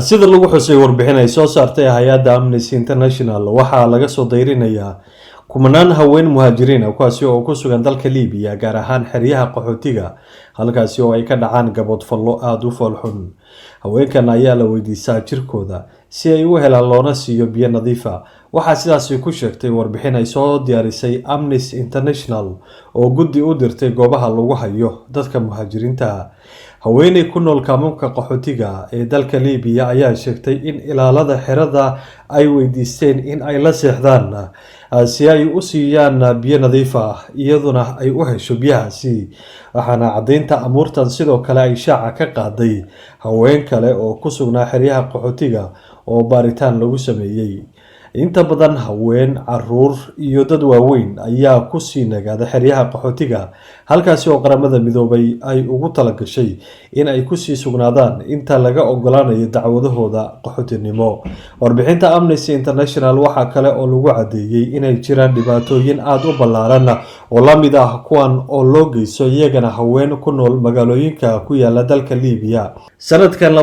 sida lagu xusay warbixin ay soo saartay hay-adda Amnesty International waxaa laga soo dayrinayaa kumanaan haween muhaajiriin ah kuwaasi oo ku sugan dalka Liibiya gaar ahaan xeryaha qaxootiga halkaasi oo ay ka dhacaan gabadfallo aad u foolxun. Haweenkan ayaa la weydiisaa jirkooda si ay u helaan loona siiyo biyo nadiif ah. Waxaa sidaas ku sheegtay warbixin ay soo diyaarisay Amnesty International oo guddi u dirtay goobaha lagu hayo dadka muhaajiriinta. Haweeney ku nool kaamamka qaxootiga ee dalka Liibiya ayaa sheegtay in ilaalada xerada ay weydiisteen in ay la seexdaan si ay u siiyaan biyo nadiif ah iyaduna ay u hesho biyahaasi. Waxaana caddeynta amuurtan sidoo kale ay shaaca ka qaaday haween kale oo ku sugnaa xeryaha qaxootiga oo baaritaan lagu sameeyay. Inta badan haween, caruur iyo dad waaweyn ayaa ku sii nagaada xeryaha qaxootiga halkaasi oo qaramada midoobay ay ugu talagashay in ay ku sii sugnaadaan inta laga ogolaanayo dacwadahooda qaxootinimo. Warbixinta Amnesty International waxa kale oo lagu cadeeyay inay jiraan dhibaatooyin aad u ballaaran oo la mid ah kuwan oo loo geysto iyagana haween ku nool magaalooyinka ku yaala dalka Liibiya. Sanadkan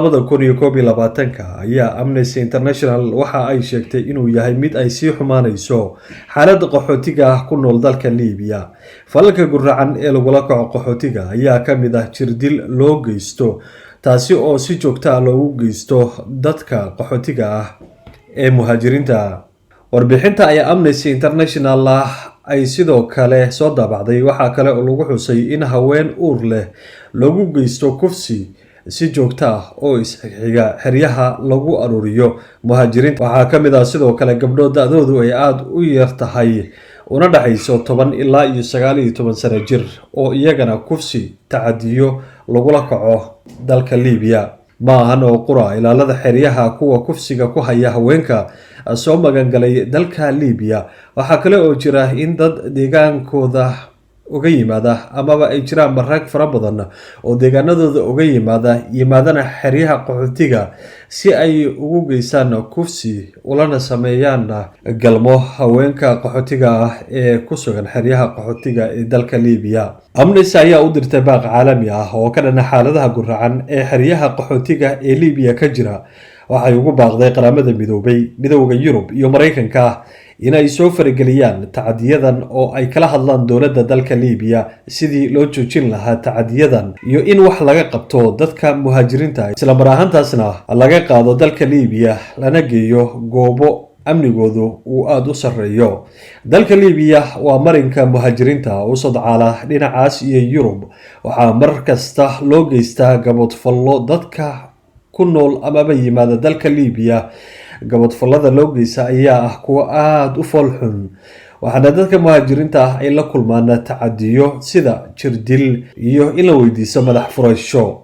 2021 ayaa Amnesty International waxa ay sheegtay inuu yahay mid ay sii xumaanayso xaaladda qaxootiga ku nool dalka Liibiya. Falalka guracan ee lagula kaco qaxootiga ayaa ka mid ah jirdil loo geysto taasi oo si joogto ah loogu geysto dadka qaxootiga ah ee muhaajiriinta. Warbixinta ay Amnesty International ay sidoo kale soo daabacday waxaa kale oo lagu xusay in haween uur leh lagu geysto kufsi si joogto ah oo isxiga xeryaha lagu aruuriyo muhaajiriinta. Waxaa ka mid ah sidoo kale gabdho da'doodu ay aad u yar tahay una dhaxayso 10 ilaa 19 sano jir oo iyagana kufsi tacadiyo lagula kaco dalka Liibiya. Ma ahan oo qura ilaalada xeryaha kuwa kufsiga ku haya haweenka soo magangalay dalka Liibiya. Waxaa kale oo jira in dad deegaankooda uga yimaada amaba ay jiraan marag fara badan oo deegaanadooda uga yimaadana xeryaha qaxootiga si ay ugu geystaan kufsi ulana sameeyaan galmo haweenka qaxootiga ah ee ku sugan xeryaha qaxootiga ee dalka Liibiya. Amnesty ayaa u dirtay baaq caalami ah oo ka dhana xaaladaha guracan ee xeryaha qaxootiga ee Liibiya ka jira. Waxay ugu baaqday qaramada midoobay, midowga Yurub iyo Mareykanka in ay soo farageliyaan tacadiyadan oo ay kala hadlaan dowladda dalka Liibiya sidii loo joojin lahaa tacadiyadan iyo in wax laga qabto dadka muhaajiriinta isla mar ahaantaasna laga qaado dalka Liibiya lana geeyo goobo amnigoodu uu aad u sarreeyo. Dalka Liibiya waa marinka muhaajiriinta u sodcaala dhinacaas iyo Yurub. Waxaa mar kasta loo geystaa gabadfallo dadka ku nool amaba yimaada dalka Liibiya. Gabadfallada loo geysta ayaa ah kuwa aad u foolxun. Waxaana dadka muhaajiriinta ah ay la kulmaan tacadiyo sida jirdil iyo in la weydiisto madax furasho.